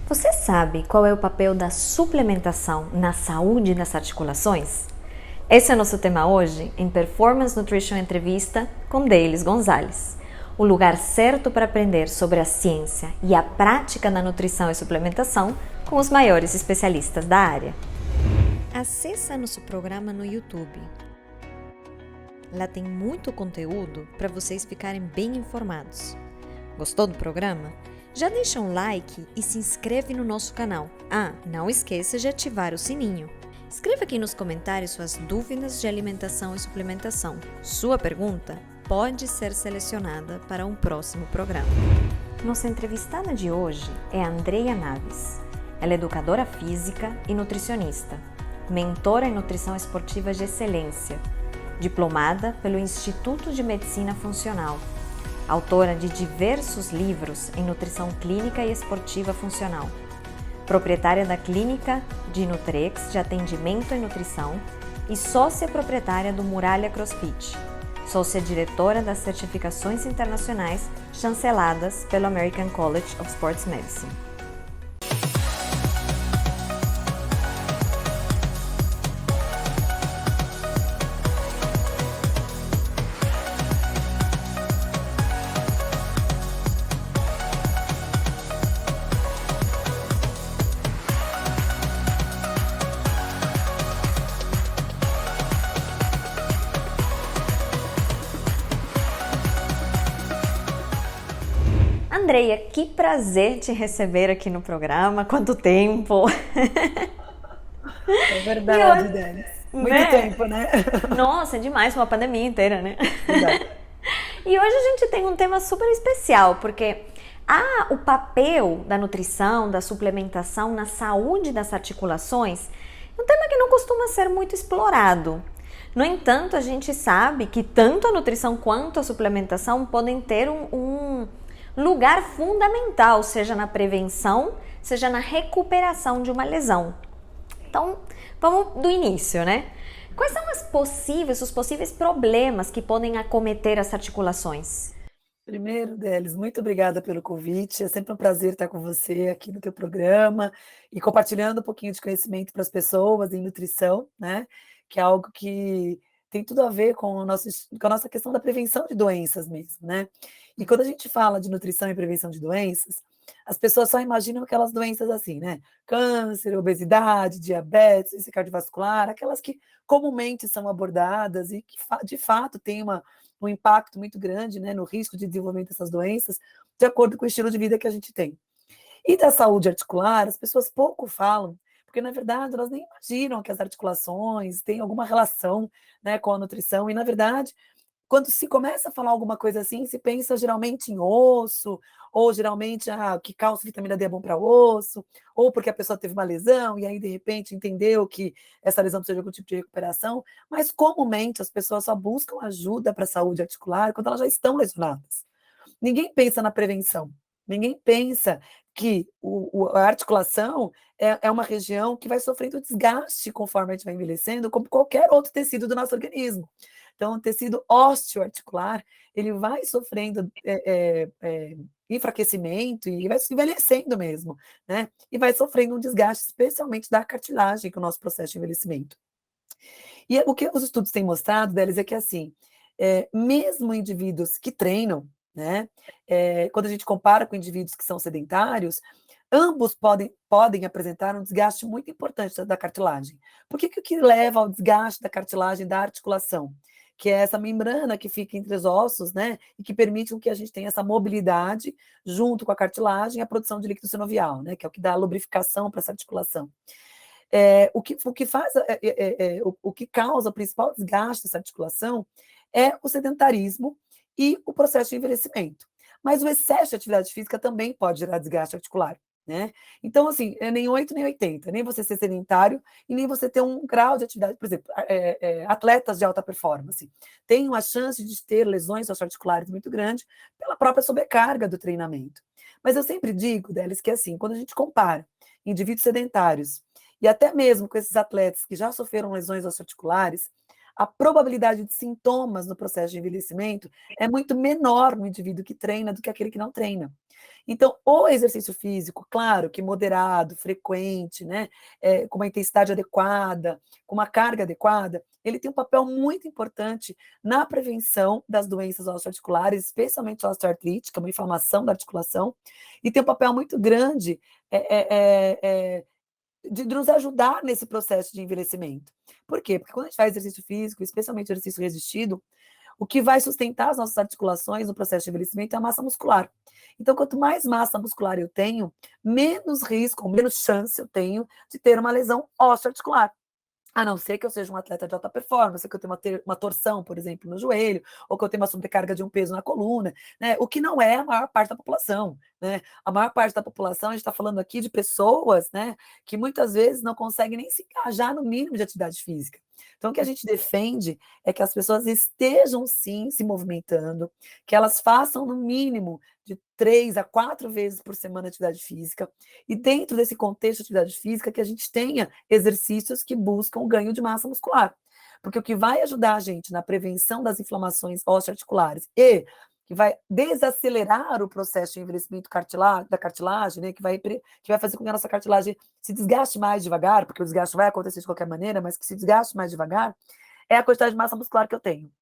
Você sabe qual é o papel da suplementação na saúde das articulações? Esse é o nosso tema hoje em Performance Nutrition Entrevista com Deilis Gonzalez, o lugar certo para aprender sobre a ciência e a prática da nutrição e suplementação com os maiores especialistas da área. Acesse nosso programa no YouTube. Lá tem muito conteúdo para vocês ficarem bem informados. Gostou do programa? Já deixa um like e se inscreve no nosso canal. Não esqueça de ativar o sininho. Escreva aqui nos comentários suas dúvidas de alimentação e suplementação. Sua pergunta pode ser selecionada para um próximo programa. Nossa entrevistada de hoje é Andreia Naves. Ela é educadora física e nutricionista, mentora em nutrição esportiva de excelência, diplomada pelo Instituto de Medicina Funcional, autora de diversos livros em nutrição clínica e esportiva funcional, proprietária da clínica de Nutrex de atendimento em nutrição e sócia proprietária do Muralha CrossFit, sócia diretora das certificações internacionais chanceladas pelo American College of Sports Medicine. Andreia, que prazer te receber aqui no programa. Quanto tempo! É verdade, Denis. Muito tempo, né? Nossa, é demais, uma pandemia inteira, né? Verdade. E hoje a gente tem um tema super especial, porque o papel da nutrição, da suplementação na saúde das articulações é um tema que não costuma ser muito explorado. No entanto, a gente sabe que tanto a nutrição quanto a suplementação podem ter um lugar fundamental, seja na prevenção, seja na recuperação de uma lesão. Então, vamos do início, né? Quais são os possíveis problemas que podem acometer as articulações? Primeiro, Delis, muito obrigada pelo convite. É sempre um prazer estar com você aqui no teu programa e compartilhando um pouquinho de conhecimento para as pessoas em nutrição, né? Que é algo que tem tudo a ver com a nossa questão da prevenção de doenças mesmo, né? E quando a gente fala de nutrição e prevenção de doenças, as pessoas só imaginam aquelas doenças assim, né? Câncer, obesidade, diabetes, doença cardiovascular, aquelas que comumente são abordadas e que de fato têm um impacto muito grande, né, no risco de desenvolvimento dessas doenças, de acordo com o estilo de vida que a gente tem. E da saúde articular, as pessoas pouco falam, porque na verdade elas nem imaginam que as articulações têm alguma relação, né, com a nutrição, e na verdade quando se começa a falar alguma coisa assim, se pensa geralmente em osso, ou geralmente que cálcio e vitamina D é bom para osso, ou porque a pessoa teve uma lesão e aí de repente entendeu que essa lesão precisa de algum tipo de recuperação, mas comumente as pessoas só buscam ajuda para a saúde articular quando elas já estão lesionadas. Ninguém pensa na prevenção, ninguém pensa que a articulação é uma região que vai sofrendo desgaste conforme a gente vai envelhecendo, como qualquer outro tecido do nosso organismo. Então, o tecido osteoarticular, ele vai sofrendo enfraquecimento e vai se envelhecendo mesmo, né? E vai sofrendo um desgaste, especialmente da cartilagem, que é o nosso processo de envelhecimento. E o que os estudos têm mostrado, deles, é que, assim, mesmo indivíduos que treinam, né? Quando a gente compara com indivíduos que são sedentários, ambos podem apresentar um desgaste muito importante da cartilagem. Por que o que leva ao desgaste da cartilagem da articulação? Que é essa membrana que fica entre os ossos, né? E que permite que a gente tenha essa mobilidade junto com a cartilagem e a produção de líquido sinovial, né? Que é o que dá a lubrificação para essa articulação. O que causa o principal desgaste dessa articulação é o sedentarismo e o processo de envelhecimento. Mas o excesso de atividade física também pode gerar desgaste articular, né? Então, assim, é nem 8 nem 80, nem você ser sedentário e nem você ter um grau de atividade, por exemplo, atletas de alta performance têm uma chance de ter lesões osteoarticulares muito grande pela própria sobrecarga do treinamento. Mas eu sempre digo, Delis, que assim, quando a gente compara indivíduos sedentários e até mesmo com esses atletas que já sofreram lesões osteoarticulares, a probabilidade de sintomas no processo de envelhecimento é muito menor no indivíduo que treina do que aquele que não treina. Então, o exercício físico, claro que moderado, frequente, né, com uma intensidade adequada, com uma carga adequada, ele tem um papel muito importante na prevenção das doenças osteoarticulares, especialmente a osteoartrite, que é uma inflamação da articulação, e tem um papel muito grande de nos ajudar nesse processo de envelhecimento. Por quê? Porque quando a gente faz exercício físico, especialmente exercício resistido, o que vai sustentar as nossas articulações no processo de envelhecimento é a massa muscular. Então, quanto mais massa muscular eu tenho, menos risco, menos chance eu tenho de ter uma lesão osteoarticular. A não ser que eu seja um atleta de alta performance, que eu tenha uma torção, por exemplo, no joelho, ou que eu tenha uma sobrecarga de um peso na coluna, né? O que não é a maior parte da população, né? A maior parte da população, a gente está falando aqui de pessoas, né, que muitas vezes não conseguem nem se engajar no mínimo de atividade física. Então, o que a gente defende é que as pessoas estejam, sim, se movimentando, que elas façam, no mínimo, de 3 a 4 vezes por semana atividade física, e dentro desse contexto de atividade física, que a gente tenha exercícios que buscam o ganho de massa muscular. Porque o que vai ajudar a gente na prevenção das inflamações osteoarticulares e que vai desacelerar o processo de envelhecimento da cartilagem, né, que vai fazer com que a nossa cartilagem se desgaste mais devagar, porque o desgaste vai acontecer de qualquer maneira, mas que se desgaste mais devagar, é a quantidade de massa muscular que eu tenho.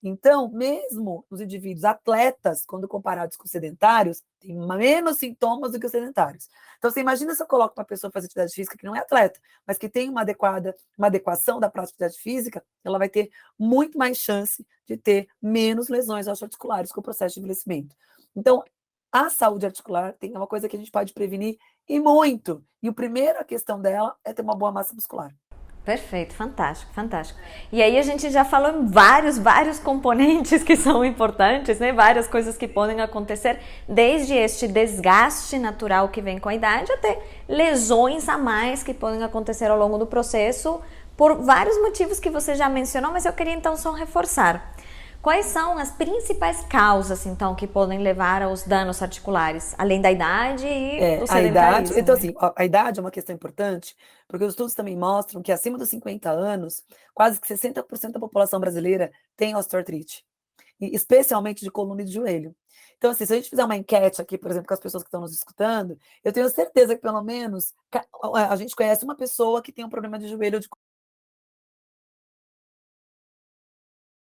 Então, mesmo os indivíduos atletas, quando comparados com sedentários, têm menos sintomas do que os sedentários. Então, você imagina se eu coloco uma pessoa para fazer atividade física que não é atleta, mas que tem uma adequação da prática de atividade física, ela vai ter muito mais chance de ter menos lesões osteoarticulares com o processo de envelhecimento. Então, a saúde articular tem uma coisa que a gente pode prevenir e muito. E a primeira questão dela é ter uma boa massa muscular. Perfeito, fantástico, fantástico. E aí a gente já falou em vários componentes que são importantes, né? Várias coisas que podem acontecer, desde este desgaste natural que vem com a idade, até lesões a mais que podem acontecer ao longo do processo, por vários motivos que você já mencionou, mas eu queria então só reforçar. Quais são as principais causas, então, que podem levar aos danos articulares, além da idade e do sedentarismo? Então, assim, a idade é uma questão importante, porque os estudos também mostram que acima dos 50 anos, quase que 60% da população brasileira tem osteoartrite, e especialmente de coluna e de joelho. Então, assim, se a gente fizer uma enquete aqui, por exemplo, com as pessoas que estão nos escutando, eu tenho certeza que pelo menos a gente conhece uma pessoa que tem um problema de joelho ou de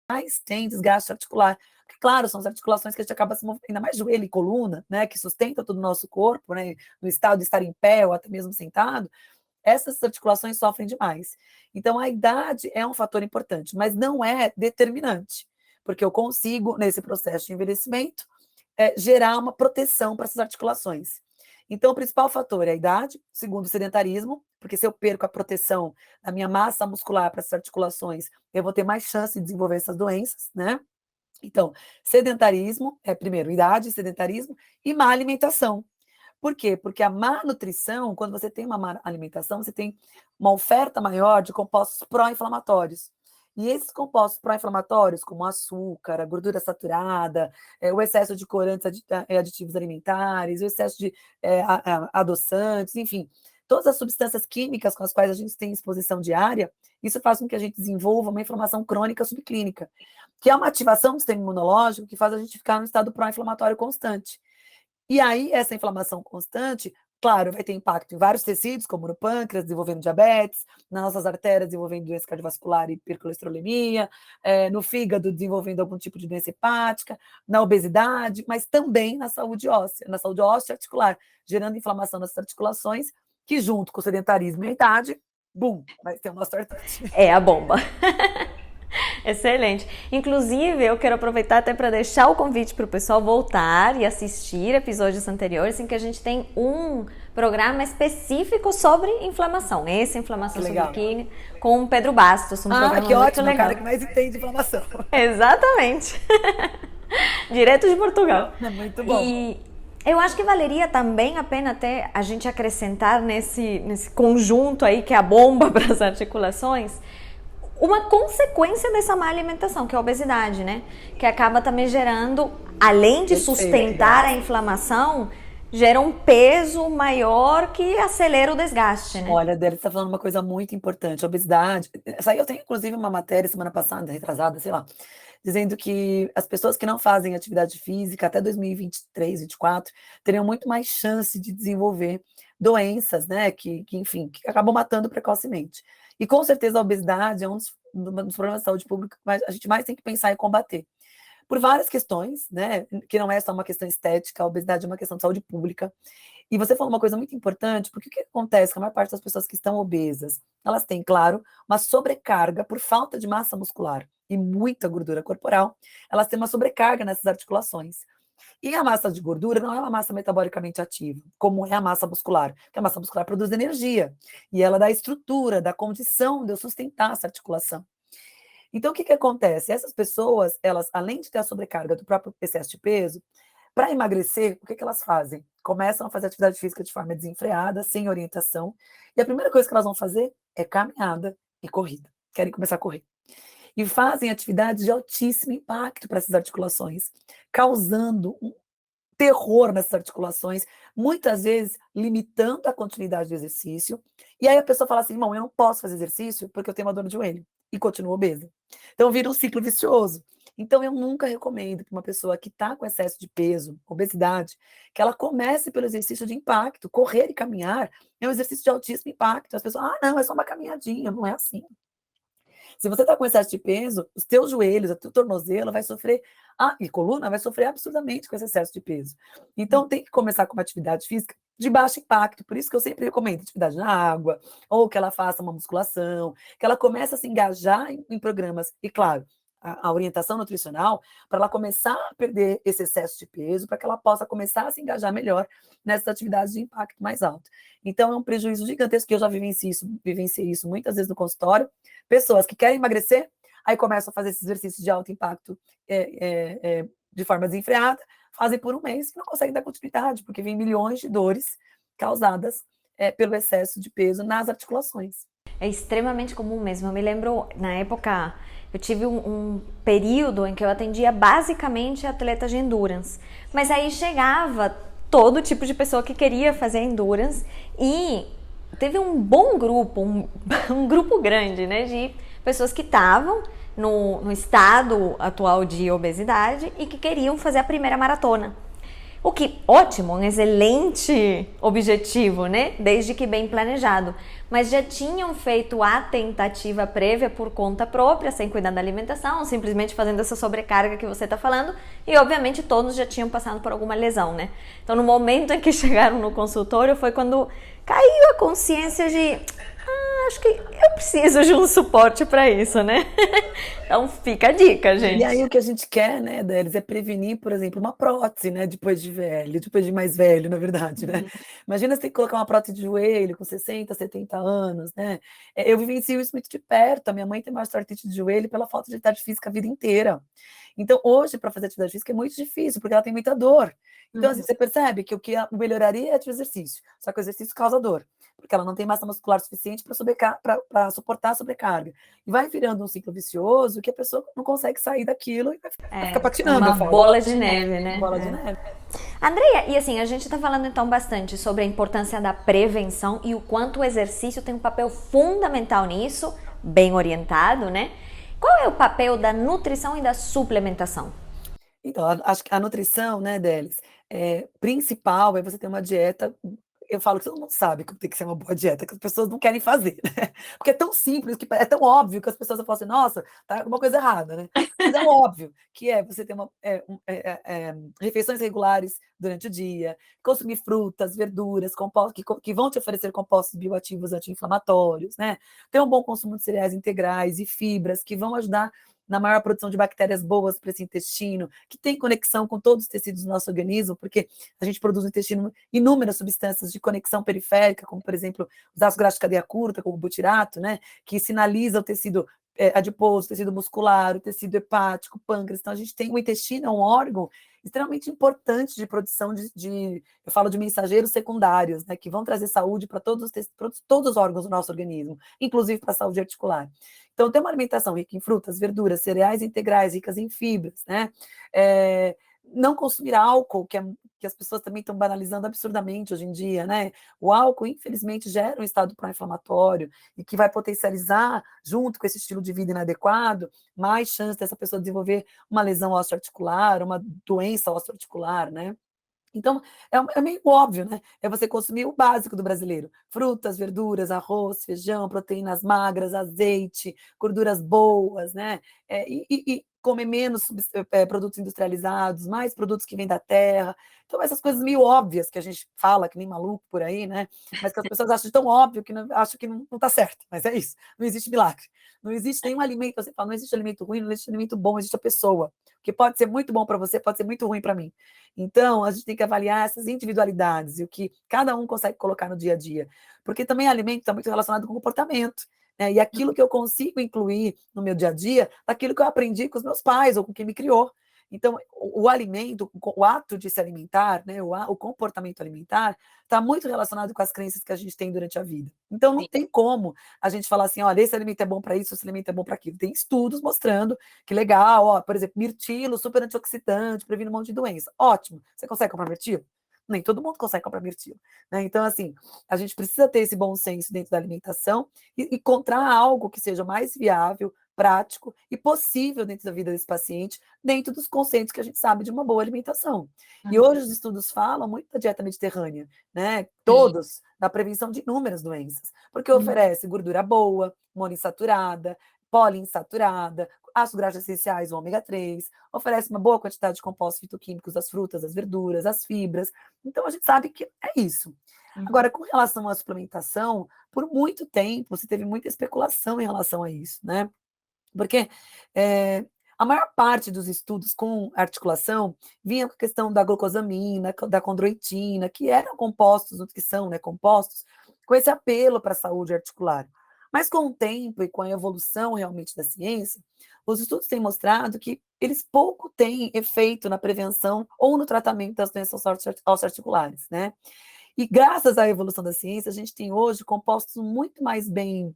mais tem desgaste articular. Porque, claro, são as articulações que a gente acaba se movendo, ainda mais joelho e coluna, né, que sustenta todo o nosso corpo, né, no estado de estar em pé ou até mesmo sentado, essas articulações sofrem demais. Então, a idade é um fator importante, mas não é determinante, porque eu consigo, nesse processo de envelhecimento, gerar uma proteção para essas articulações. Então, o principal fator é a idade, segundo o sedentarismo, porque se eu perco a proteção da minha massa muscular para essas articulações, eu vou ter mais chance de desenvolver essas doenças, né? Então, sedentarismo, primeiro, idade, sedentarismo e má alimentação. Por quê? Porque a má nutrição, quando você tem uma má alimentação, você tem uma oferta maior de compostos pró-inflamatórios. E esses compostos pró-inflamatórios, como açúcar, a gordura saturada, o excesso de corantes aditivos alimentares, o excesso de adoçantes, enfim, todas as substâncias químicas com as quais a gente tem exposição diária, isso faz com que a gente desenvolva uma inflamação crônica subclínica, que é uma ativação do sistema imunológico que faz a gente ficar no estado pró-inflamatório constante. E aí, essa inflamação constante, claro, vai ter impacto em vários tecidos, como no pâncreas, desenvolvendo diabetes, nas nossas artérias, desenvolvendo doença cardiovascular e hipercolesterolemia, no fígado, desenvolvendo algum tipo de doença hepática, na obesidade, mas também na saúde óssea, na saúde osteoarticular, gerando inflamação nas articulações, que junto com o sedentarismo e a idade, bum, vai ter uma osteoartrite. É a bomba. Excelente. Inclusive, eu quero aproveitar até para deixar o convite para o pessoal voltar e assistir episódios anteriores, em que a gente tem um programa específico sobre inflamação. Essa inflamação subclínica com o Pedro Bastos. Um programa que muito ótimo, legal. O cara que mais entende inflamação. Exatamente. Direto de Portugal. É muito bom. E eu acho que valeria também a pena até a gente acrescentar nesse conjunto aí, que é a bomba para as articulações, uma consequência dessa má alimentação, que é a obesidade, né? Que acaba também gerando, além de sustentar a inflamação, gera um peso maior que acelera o desgaste, né? Olha, Adele, você está falando uma coisa muito importante, a obesidade. Essa aí eu tenho, inclusive, uma matéria semana passada, retrasada, sei lá, dizendo que as pessoas que não fazem atividade física até 2023, 24, teriam muito mais chance de desenvolver doenças, né, enfim, que acabam matando precocemente. E com certeza a obesidade é um dos problemas de saúde pública que a gente mais tem que pensar em combater. Por várias questões, né, que não é só uma questão estética, a obesidade é uma questão de saúde pública. E você falou uma coisa muito importante, porque o que acontece com a maior parte das pessoas que estão obesas? Elas têm, claro, uma sobrecarga por falta de massa muscular e muita gordura corporal, elas têm uma sobrecarga nessas articulações. E a massa de gordura não é uma massa metabolicamente ativa, como é a massa muscular, porque a massa muscular produz energia e ela dá estrutura, dá condição de eu sustentar essa articulação. Então, o que acontece? Essas pessoas, elas, além de ter a sobrecarga do próprio excesso de peso, para emagrecer, o que elas fazem? Começam a fazer atividade física de forma desenfreada, sem orientação, e a primeira coisa que elas vão fazer é caminhada e corrida. Querem começar a correr. E fazem atividades de altíssimo impacto para essas articulações, causando um terror nessas articulações, muitas vezes limitando a continuidade do exercício. E aí a pessoa fala assim: irmão, eu não posso fazer exercício porque eu tenho uma dor de joelho e continuo obesa. Então vira um ciclo vicioso. Então eu nunca recomendo para uma pessoa que está com excesso de peso, obesidade, que ela comece pelo exercício de impacto. Correr e caminhar é um exercício de altíssimo impacto. As pessoas, não, é só uma caminhadinha, não é assim. Se você está com excesso de peso, os teus joelhos, o teu tornozelo vai sofrer, e coluna vai sofrer absurdamente com esse excesso de peso. Então tem que começar com uma atividade física de baixo impacto, por isso que eu sempre recomendo atividade na água, ou que ela faça uma musculação, que ela comece a se engajar em programas, e claro, a orientação nutricional, para ela começar a perder esse excesso de peso, para que ela possa começar a se engajar melhor nessas atividades de impacto mais alto. Então é um prejuízo gigantesco, que eu já vivenciei isso muitas vezes no consultório, pessoas que querem emagrecer, aí começam a fazer esses exercícios de alto impacto de forma desenfreada, fazem por um mês e não conseguem dar continuidade, porque vem milhões de dores causadas pelo excesso de peso nas articulações. É extremamente comum mesmo. Eu me lembro, na época, eu tive um período em que eu atendia basicamente atletas de endurance. Mas aí chegava todo tipo de pessoa que queria fazer endurance e teve um bom grupo, um grupo grande, né, de pessoas que estavam no estado atual de obesidade e que queriam fazer a primeira maratona. O que, ótimo, um excelente objetivo, né? Desde que bem planejado. Mas já tinham feito a tentativa prévia por conta própria, sem cuidar da alimentação, simplesmente fazendo essa sobrecarga que você está falando. E, obviamente, todos já tinham passado por alguma lesão, né? Então, no momento em que chegaram no consultório, foi quando caiu a consciência de... acho que eu preciso de um suporte para isso, né? Então fica a dica, gente. E aí o que a gente quer, né, Délis, é prevenir, por exemplo, uma prótese, né, depois de velho, depois de mais velho, na verdade, né? Imagina você ter que colocar uma prótese de joelho com 60, 70 anos, né? Eu vivencio isso muito de perto. A minha mãe tem uma artrite de joelho pela falta de atividade física a vida inteira. Então, hoje, para fazer atividade física é muito difícil, porque ela tem muita dor. Então, assim, você percebe que o que melhoraria é o exercício, só que o exercício causa dor, porque ela não tem massa muscular suficiente para suportar a sobrecarga. E vai virando um ciclo vicioso que a pessoa não consegue sair daquilo e vai ficar patinando. Uma bola de neve, né? Bola de neve. Andreia, e assim, a gente está falando então bastante sobre a importância da prevenção e o quanto o exercício tem um papel fundamental nisso, bem orientado, né? Qual é o papel da nutrição e da suplementação? Então, acho que a nutrição, né, Delis, principal é você ter uma dieta. Eu falo que todo mundo sabe que tem que ser uma boa dieta, que as pessoas não querem fazer, né? Porque é tão simples, que é tão óbvio que as pessoas falam assim, nossa, tá alguma coisa errada, né? Mas é óbvio que você ter refeições regulares durante o dia, consumir frutas, verduras, compostos que vão te oferecer compostos bioativos anti-inflamatórios, né? Ter um bom consumo de cereais integrais e fibras que vão ajudar na maior produção de bactérias boas para esse intestino, que tem conexão com todos os tecidos do nosso organismo, porque a gente produz no intestino inúmeras substâncias de conexão periférica, como, por exemplo, os ácidos graxos de cadeia curta, como o butirato, né, que sinaliza o tecido adiposo, o tecido muscular, o tecido hepático, o pâncreas. Então, a gente tem o intestino, é um órgão extremamente importante de produção eu falo de mensageiros secundários, né, que vão trazer saúde para todos os órgãos do nosso organismo, inclusive para a saúde articular. Então, ter uma alimentação rica em frutas, verduras, cereais integrais, ricas em fibras, né? não consumir álcool, que as pessoas também estão banalizando absurdamente hoje em dia, né? O álcool, infelizmente, gera um estado pró-inflamatório e que vai potencializar, junto com esse estilo de vida inadequado, mais chance dessa pessoa desenvolver uma lesão osteoarticular, uma doença osteoarticular, né? Então, é meio óbvio, né? É você consumir o básico do brasileiro: frutas, verduras, arroz, feijão, proteínas magras, azeite, gorduras boas, né? E comer menos produtos industrializados, mais produtos que vêm da terra. Então, essas coisas meio óbvias que a gente fala, que nem maluco por aí, né? Mas que as pessoas acham tão óbvio que acham que não está certo. Mas é isso, não existe milagre. Não existe nenhum alimento, você fala, não existe alimento ruim, não existe alimento bom, existe a pessoa. Que pode ser muito bom para você, pode ser muito ruim para mim. Então, a gente tem que avaliar essas individualidades e o que cada um consegue colocar no dia a dia. Porque também alimento está muito relacionado com comportamento. Né? E aquilo que eu consigo incluir no meu dia a dia, daquilo que eu aprendi com os meus pais ou com quem me criou. Então, o alimento, o ato de se alimentar, né, o comportamento alimentar, está muito relacionado com as crenças que a gente tem durante a vida. Então, não Sim. tem como a gente falar assim, olha, esse alimento é bom para isso, esse alimento é bom para aquilo. Tem estudos mostrando que legal, ó, por exemplo, mirtilo, super antioxidante, previne um monte de doença. Ótimo. Você consegue comprar mirtilo? Nem todo mundo consegue comprar mirtilo. Né? Então, assim, a gente precisa ter esse bom senso dentro da alimentação e encontrar algo que seja mais viável, prático e possível dentro da vida desse paciente, dentro dos conceitos que a gente sabe de uma boa alimentação. E hoje os estudos falam muito da dieta mediterrânea, né? Sim. Todos, da prevenção de inúmeras doenças, porque oferece gordura boa, monoinsaturada, poliinsaturada, ácidos graxos essenciais, o ômega 3, oferece uma boa quantidade de compostos fitoquímicos das frutas, das verduras, as fibras. Então a gente sabe que é isso. Agora, com relação à suplementação, por muito tempo se teve muita especulação em relação a isso, né? Porque a maior parte dos estudos com articulação vinha com a questão da glucosamina, da condroitina, que eram compostos, que são, né, compostos, com esse apelo para a saúde articular. Mas com o tempo e com a evolução realmente da ciência, os estudos têm mostrado que eles pouco têm efeito na prevenção ou no tratamento das doenças osteoarticulares, né? E graças à evolução da ciência, a gente tem hoje compostos muito mais bem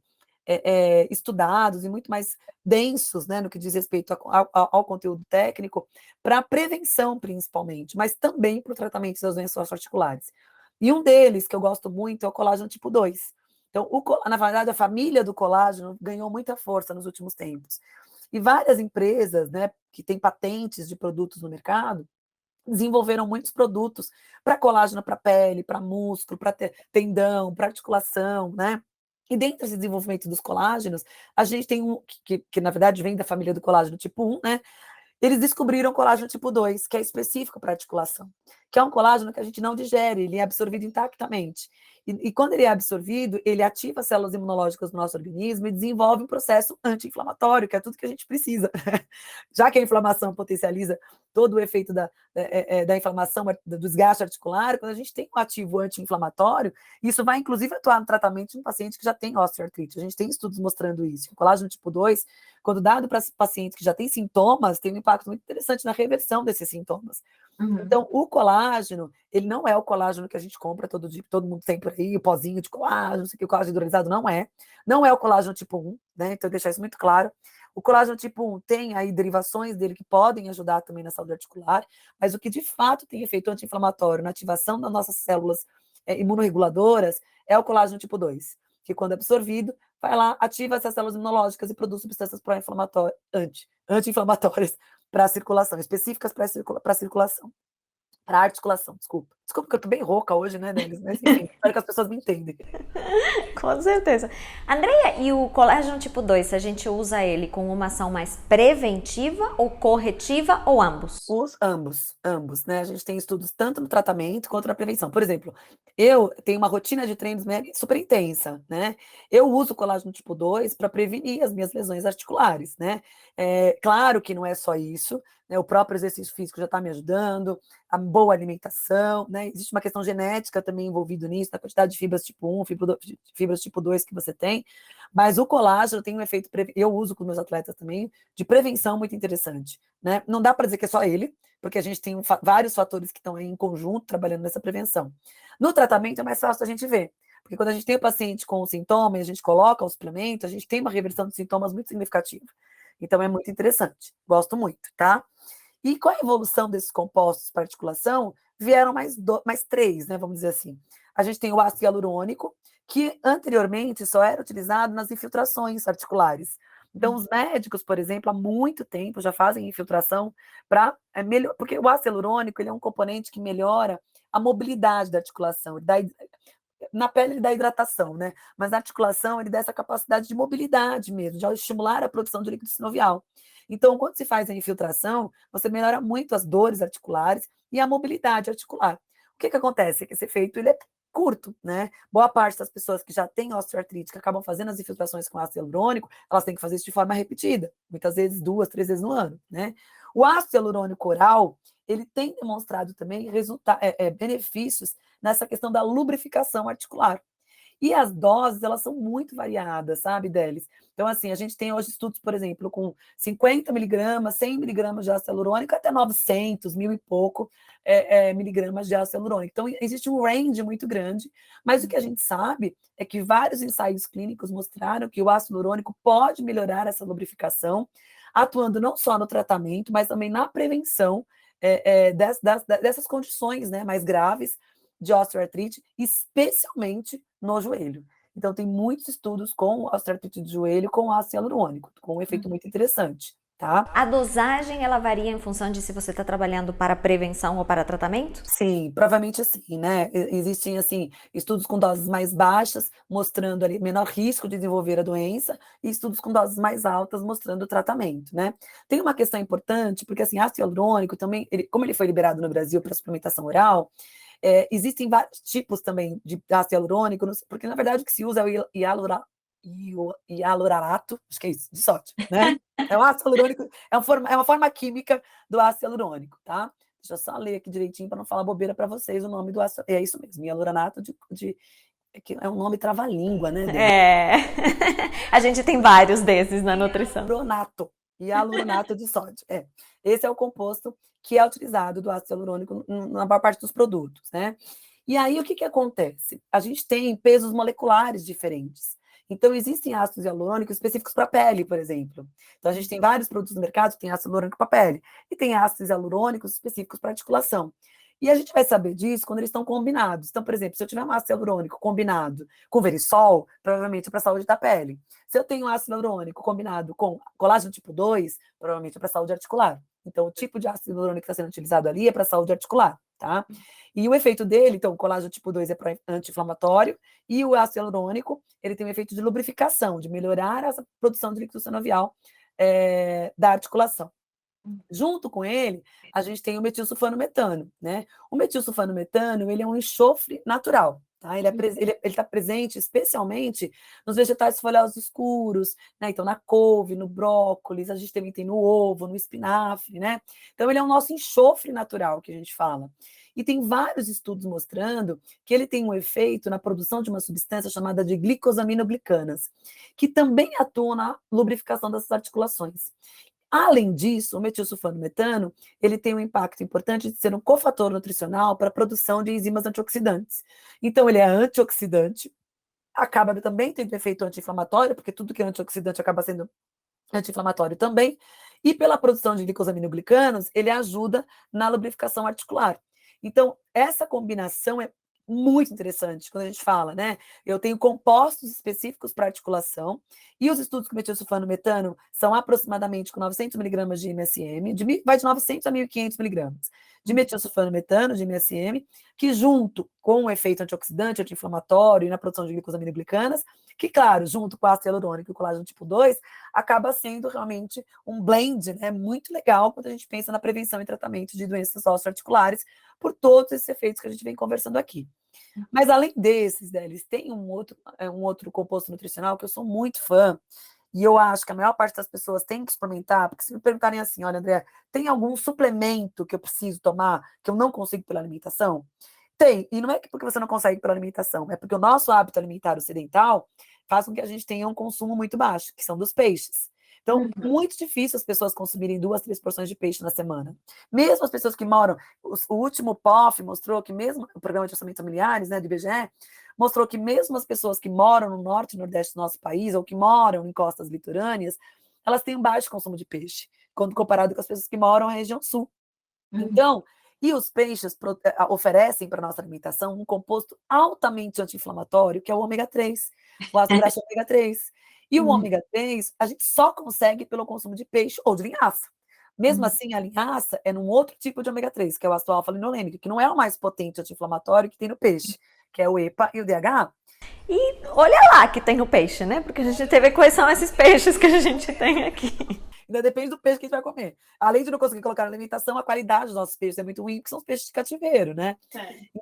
estudados e muito mais densos, né, no que diz respeito ao conteúdo técnico, para a prevenção, principalmente, mas também para o tratamento das doenças articulares. E um deles, que eu gosto muito, é o colágeno tipo 2. Então, na verdade, a família do colágeno ganhou muita força nos últimos tempos. E várias empresas, né, que têm patentes de produtos no mercado, desenvolveram muitos produtos para colágeno para pele, para músculo, para tendão, para articulação, né? E dentro desse desenvolvimento dos colágenos, a gente tem um que na verdade vem da família do colágeno tipo 1, né? Eles descobriram o colágeno tipo 2, que é específico para articulação, que é um colágeno que a gente não digere, ele é absorvido intactamente. E quando ele é absorvido, ele ativa as células imunológicas do nosso organismo e desenvolve um processo anti-inflamatório, que é tudo que a gente precisa. Já que a inflamação potencializa todo o efeito da inflamação, do desgaste articular, quando a gente tem um ativo anti-inflamatório, isso vai inclusive atuar no tratamento de um paciente que já tem osteoartrite. A gente tem estudos mostrando isso. O colágeno tipo 2, quando dado para pacientes que já têm sintomas, tem um impacto muito interessante na reversão desses sintomas. Então, o colágeno, ele não é o colágeno que a gente compra todo dia, todo mundo tem por aí, o pozinho de colágeno, não sei o que, o colágeno hidrolisado, não é. Não é o colágeno tipo 1, né? Então, deixar isso muito claro. O colágeno tipo 1 tem aí derivações dele que podem ajudar também na saúde articular, mas o que de fato tem efeito anti-inflamatório na ativação das nossas células imunorreguladoras é o colágeno tipo 2, que quando absorvido, vai lá, ativa essas células imunológicas e produz substâncias pró-inflamatórias, anti-inflamatórias para a circulação, específicas para a circulação. Para articulação, desculpa. Desculpa que eu tô bem rouca hoje, né, Delis? Mas enfim, espero que as pessoas me entendem. Com certeza. Andreia, e o colágeno tipo 2, se a gente usa ele com uma ação mais preventiva ou corretiva ou ambos? Ambos, né? A gente tem estudos tanto no tratamento quanto na prevenção. Por exemplo, eu tenho uma rotina de treinos super intensa, né? Eu uso o colágeno tipo 2 para prevenir as minhas lesões articulares, né? Claro que não é só isso, né? O próprio exercício físico já está me ajudando, a boa alimentação, né? Existe uma questão genética também envolvida nisso, da quantidade de fibras tipo 1, fibras tipo 2 que você tem, mas o colágeno tem um efeito, eu uso com meus atletas também, de prevenção muito interessante, né? Não dá para dizer que é só ele, porque a gente tem vários fatores que estão aí em conjunto trabalhando nessa prevenção. No tratamento é mais fácil a gente ver, porque quando a gente tem o paciente com sintoma e a gente coloca o suplemento, a gente tem uma reversão de sintomas muito significativa. Então é muito interessante, gosto muito, tá? E com a evolução desses compostos para articulação, vieram mais três, né, vamos dizer assim. A gente tem o ácido hialurônico, que anteriormente só era utilizado nas infiltrações articulares. Então, os médicos, por exemplo, há muito tempo já fazem infiltração para melhor, porque o ácido hialurônico ele é um componente que melhora a mobilidade da articulação, na pele ele dá hidratação, né? Mas na articulação ele dá essa capacidade de mobilidade mesmo, de estimular a produção de líquido sinovial. Então, quando se faz a infiltração, você melhora muito as dores articulares e a mobilidade articular. O que acontece? É que esse efeito ele é curto, né? Boa parte das pessoas que já têm osteoartrite, que acabam fazendo as infiltrações com ácido hialurônico, elas têm que fazer isso de forma repetida, muitas vezes 2, 3 vezes no ano, né? O ácido hialurônico oral, ele tem demonstrado também benefícios nessa questão da lubrificação articular. E as doses, elas são muito variadas, sabe, Delis? Então, assim, a gente tem hoje estudos, por exemplo, com 50 miligramas, 100 miligramas de ácido hialurônico, até 900, mil e pouco miligramas de ácido hialurônico. Então, existe um range muito grande, mas o que a gente sabe é que vários ensaios clínicos mostraram que o ácido hialurônico pode melhorar essa lubrificação, atuando não só no tratamento, mas também na prevenção dessas condições, né, mais graves de osteoartrite, especialmente no joelho. Então, tem muitos estudos com osteoartrite de joelho com ácido hialurônico, com um efeito muito interessante, tá? A dosagem, ela varia em função de se você está trabalhando para prevenção ou para tratamento? Sim, provavelmente sim, né? Existem, assim, estudos com doses mais baixas, mostrando ali menor risco de desenvolver a doença, e estudos com doses mais altas, mostrando o tratamento, né? Tem uma questão importante, porque, assim, ácido hialurônico também, como ele foi liberado no Brasil para suplementação oral, existem vários tipos também de ácido hialurônico, porque na verdade o que se usa é o hialurarato, acho que é isso, de sódio, né? É o ácido hialurônico, é uma forma química do ácido hialurônico, tá? Deixa eu só ler aqui direitinho para não falar bobeira para vocês o nome do ácido. É isso mesmo, hialuranato é um nome trava-língua, né? É. A gente tem vários desses na nutrição. Hialuranato de sódio. Esse é o composto que é utilizado do ácido hialurônico na maior parte dos produtos, né? E aí, o que acontece? A gente tem pesos moleculares diferentes. Então, existem ácidos hialurônicos específicos para a pele, por exemplo. Então, a gente tem vários produtos no mercado que tem ácido hialurônico para a pele. E tem ácidos hialurônicos específicos para articulação. E a gente vai saber disso quando eles estão combinados. Então, por exemplo, se eu tiver um ácido hialurônico combinado com verisol, provavelmente é para a saúde da pele. Se eu tenho ácido hialurônico combinado com colágeno tipo 2, provavelmente é para a saúde articular. Então, o tipo de ácido hialurônico que está sendo utilizado ali é para a saúde articular, tá? E o efeito dele, então, o colágeno tipo 2 é para anti-inflamatório, e o ácido hialurônico, ele tem um efeito de lubrificação, de melhorar essa produção de líquido sinovial da articulação. Junto com ele, a gente tem o metilsulfano-metano, né? O metilsulfano-metano, ele é um enxofre natural, tá? Ele está presente especialmente nos vegetais folhosos escuros, né? Então, na couve, no brócolis, a gente também tem no ovo, no espinafre, né? Então, ele é o nosso enxofre natural, que a gente fala. E tem vários estudos mostrando que ele tem um efeito na produção de uma substância chamada de glicosaminoglicanas, que também atuam na lubrificação dessas articulações. Além disso, o metilsulfano-metano, ele tem um impacto importante de ser um cofator nutricional para a produção de enzimas antioxidantes. Então, ele é antioxidante, acaba também tendo efeito anti-inflamatório, porque tudo que é antioxidante acaba sendo anti-inflamatório também, e pela produção de glicosaminoglicanos, ele ajuda na lubrificação articular. Então, essa combinação é muito interessante quando a gente fala, né? Eu tenho compostos específicos para articulação, e os estudos com metilsulfano-metano são aproximadamente com 900 miligramas de MSM, vai de 900 a 1.500 miligramas de metilsulfano-metano, de MSM, que junto com o efeito antioxidante, anti-inflamatório e na produção de glicosaminoglicanas, que, claro, junto com o ácido hialurônico e o colágeno tipo 2, acaba sendo realmente um blend, né, muito legal quando a gente pensa na prevenção e tratamento de doenças osteoarticulares, por todos esses efeitos que a gente vem conversando aqui. Mas além desses, Delis, tem um outro composto nutricional que eu sou muito fã, e eu acho que a maior parte das pessoas tem que experimentar, porque se me perguntarem assim, olha, André, tem algum suplemento que eu preciso tomar que eu não consigo pela alimentação? Tem, e não é porque você não consegue pela alimentação, é porque o nosso hábito alimentar ocidental faz com que a gente tenha um consumo muito baixo, que são dos peixes. Então, muito difícil as pessoas consumirem 2, 3 porções de peixe na semana. Mesmo as pessoas que moram, o último POF mostrou que mesmo, o Programa de Orçamento Familiares, né, do IBGE, mostrou que mesmo as pessoas que moram no norte e nordeste do nosso país, ou que moram em costas litorâneas, elas têm um baixo consumo de peixe. quando comparado com as pessoas que moram na região sul. Então, e os peixes oferecem para a nossa alimentação um composto altamente anti-inflamatório, que é o ômega 3, o ácido graxo ômega 3. E o ômega 3 a gente só consegue pelo consumo de peixe ou de linhaça. Mesmo assim, a linhaça é num outro tipo de ômega 3, que é o ácido alfa-linolênico, que não é o mais potente anti-inflamatório que tem no peixe, que é o EPA e o DHA. E olha lá que tem no peixe, né? Porque a gente teve quais são esses peixes que a gente tem aqui. Ainda depende do peixe que a gente vai comer. Além de não conseguir colocar na alimentação, a qualidade dos nossos peixes é muito ruim, porque são os peixes de cativeiro, né?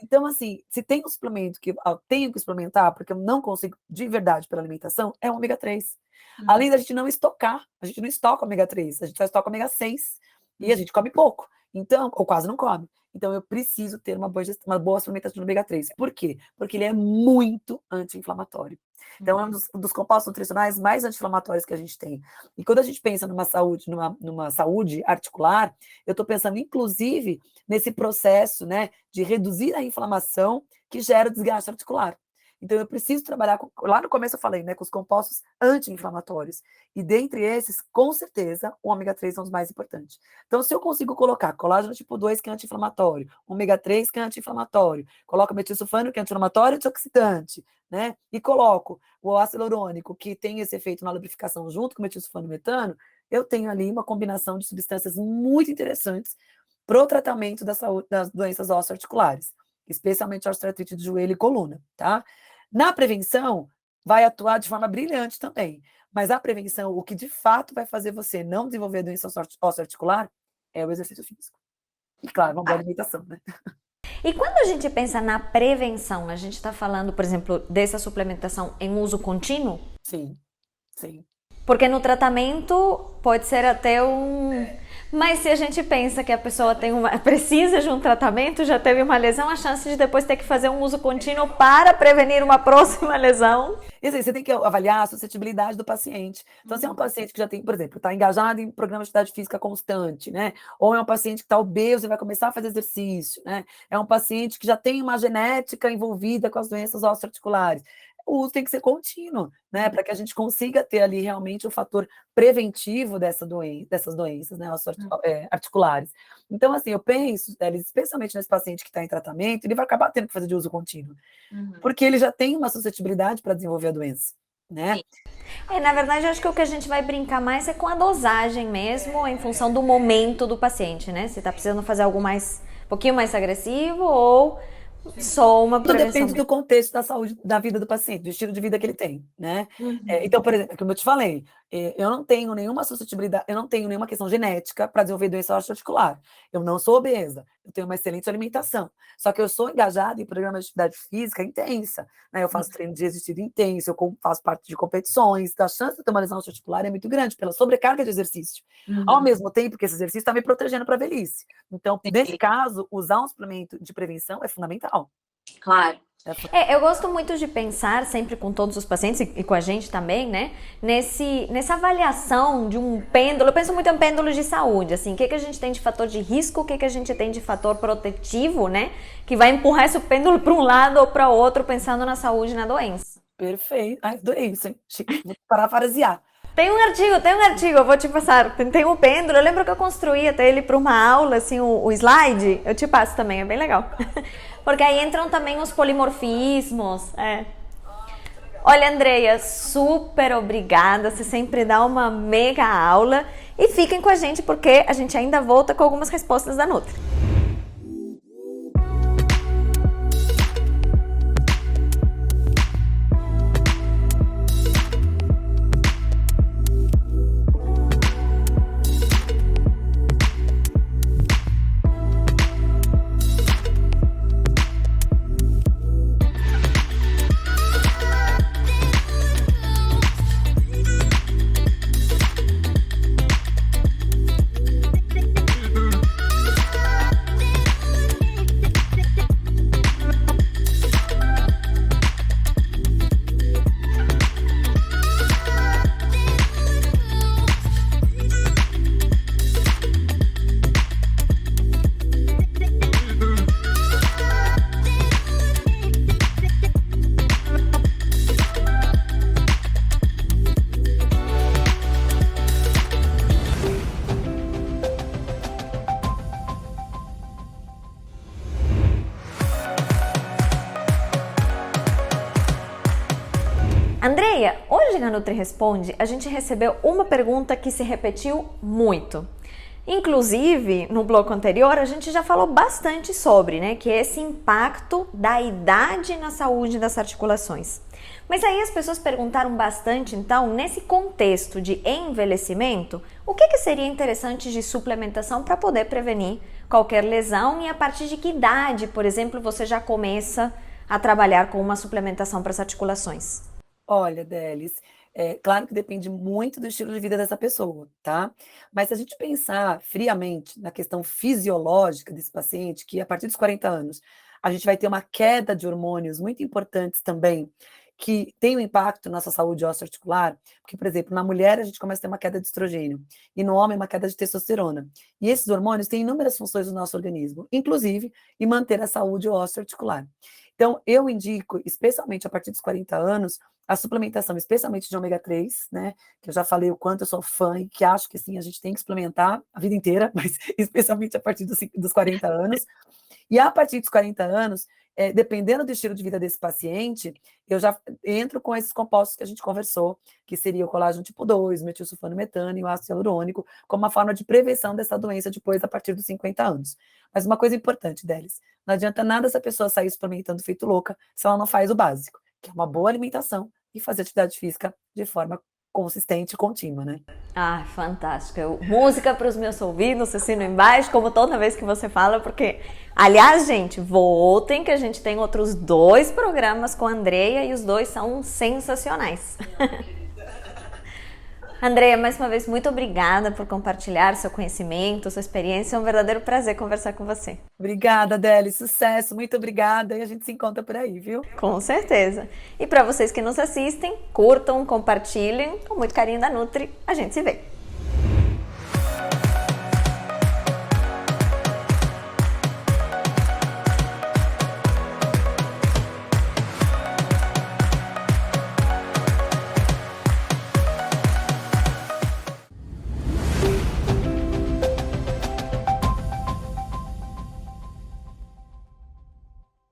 Então, assim, se tem um suplemento que eu tenho que experimentar, porque eu não consigo de verdade pela alimentação, é o ômega 3. Além da gente não estocar, a gente não estoca ômega 3, a gente só estoca ômega 6 e a gente come pouco, então, ou quase não come. Então, eu preciso ter uma boa suplementação de ômega 3. Por quê? Porque ele é muito anti-inflamatório. Então, é um dos compostos nutricionais mais anti-inflamatórios que a gente tem. E quando a gente pensa numa saúde articular, eu estou pensando, inclusive, nesse processo, né, de reduzir a inflamação que gera o desgaste articular. Então, eu preciso trabalhar, lá no começo eu falei, né, com os compostos anti-inflamatórios. E dentre esses, com certeza, o ômega 3 são os mais importantes. Então, se eu consigo colocar colágeno tipo 2, que é anti-inflamatório, ômega 3, que é anti-inflamatório, coloco metilsulfano, que é anti-inflamatório e antioxidante, né? E coloco o ácido hialurônico, que tem esse efeito na lubrificação junto com o metilsulfano e metano, eu tenho ali uma combinação de substâncias muito interessantes para o tratamento das doenças osteoarticulares, especialmente osteoartrite do joelho e coluna, tá? Na prevenção, vai atuar de forma brilhante também. Mas a prevenção, o que de fato vai fazer você não desenvolver doença osteoarticular, é o exercício físico. E claro, uma boa alimentação, né? E quando a gente pensa na prevenção, a gente está falando, por exemplo, dessa suplementação em uso contínuo? Sim, sim. Porque no tratamento pode ser até Mas se a gente pensa que a pessoa precisa de um tratamento, já teve uma lesão, a chance de depois ter que fazer um uso contínuo para prevenir uma próxima lesão. Isso aí, você tem que avaliar a suscetibilidade do paciente. Então, se é um paciente que já tem, por exemplo, está engajado em programa de atividade física constante, né? Ou é um paciente que está obeso e vai começar a fazer exercício, né? É um paciente que já tem uma genética envolvida com as doenças osteoarticulares. O uso tem que ser contínuo, né? Para que a gente consiga ter ali realmente o fator preventivo dessas doenças, né? Articulares. Então, assim, eu penso, especialmente nesse paciente que está em tratamento, ele vai acabar tendo que fazer de uso contínuo, porque ele já tem uma suscetibilidade para desenvolver a doença, né? Na verdade, eu acho que o que a gente vai brincar mais é com a dosagem mesmo, em função do momento do paciente, né? Se está precisando fazer algo um pouquinho mais agressivo ou só uma prevenção. Tudo depende do contexto da saúde, da vida do paciente, do estilo de vida que ele tem, né? Então, por exemplo, como eu te falei, eu não tenho nenhuma suscetibilidade, eu não tenho nenhuma questão genética para desenvolver doença osteoarticular. Eu não sou obesa, eu tenho uma excelente alimentação. Só que eu sou engajada em programas de atividade física intensa, né? Eu faço treino de exercício intenso, eu faço parte de competições, então a chance de ter uma lesão osteoarticular é muito grande pela sobrecarga de exercício. Ao mesmo tempo que esse exercício está me protegendo para a velhice. Então, nesse caso, usar um suplemento de prevenção é fundamental. Claro. Eu gosto muito de pensar, sempre com todos os pacientes e com a gente também, né? Nessa avaliação de um pêndulo. Eu penso muito em pêndulo de saúde, assim. O que a gente tem de fator de risco, o que a gente tem de fator protetivo, né? Que vai empurrar esse pêndulo para um lado ou para outro, pensando na saúde e na doença. Perfeito. Ai, adorei isso, hein? Vou parafrasear. Tem um artigo, eu vou te passar. Tem um pêndulo, eu lembro que eu construí até ele para uma aula, assim, o slide. Eu te passo também, é bem legal. Porque aí entram também os polimorfismos. Olha, Andreia, super obrigada. Você sempre dá uma mega aula. E fiquem com a gente, porque a gente ainda volta com algumas respostas da Nutri. Andreia, hoje na Nutri Responde a gente recebeu uma pergunta que se repetiu muito. Inclusive, no bloco anterior a gente já falou bastante sobre, né, que é esse impacto da idade na saúde das articulações. Mas aí as pessoas perguntaram bastante, então, nesse contexto de envelhecimento, o que seria interessante de suplementação para poder prevenir qualquer lesão e a partir de que idade, por exemplo, você já começa a trabalhar com uma suplementação para as articulações? Olha, Delis, claro que depende muito do estilo de vida dessa pessoa, tá? Mas se a gente pensar friamente na questão fisiológica desse paciente, que a partir dos 40 anos a gente vai ter uma queda de hormônios muito importantes também, que tem um impacto na nossa saúde osteoarticular, porque, por exemplo, na mulher a gente começa a ter uma queda de estrogênio, e no homem uma queda de testosterona. E esses hormônios têm inúmeras funções no nosso organismo, inclusive em manter a saúde osteoarticular. Então, eu indico, especialmente a partir dos 40 anos, a suplementação, especialmente de ômega 3, né? Que eu já falei o quanto eu sou fã e que acho que sim, a gente tem que suplementar a vida inteira, mas especialmente a partir dos 40 anos. E a partir dos 40 anos, dependendo do estilo de vida desse paciente, eu já entro com esses compostos que a gente conversou, que seria o colágeno tipo 2, o metilsulfanometano e o ácido hialurônico, como uma forma de prevenção dessa doença depois, a partir dos 50 anos. Mas uma coisa importante, Delis, não adianta nada essa pessoa sair suplementando feito louca se ela não faz o básico, que é uma boa alimentação e fazer atividade física de forma consistente e contínua, né? Ah, fantástico. Música para os meus ouvidos, assino embaixo, como toda vez que você fala, porque, aliás, gente, voltem que a gente tem outros 2 programas com a Andreia e os 2 são sensacionais. Andreia, mais uma vez, muito obrigada por compartilhar seu conhecimento, sua experiência. É um verdadeiro prazer conversar com você. Obrigada, Adele. Sucesso. Muito obrigada. E a gente se encontra por aí, viu? Com certeza. E para vocês que nos assistem, curtam, compartilhem. Com muito carinho da Nutri, a gente se vê.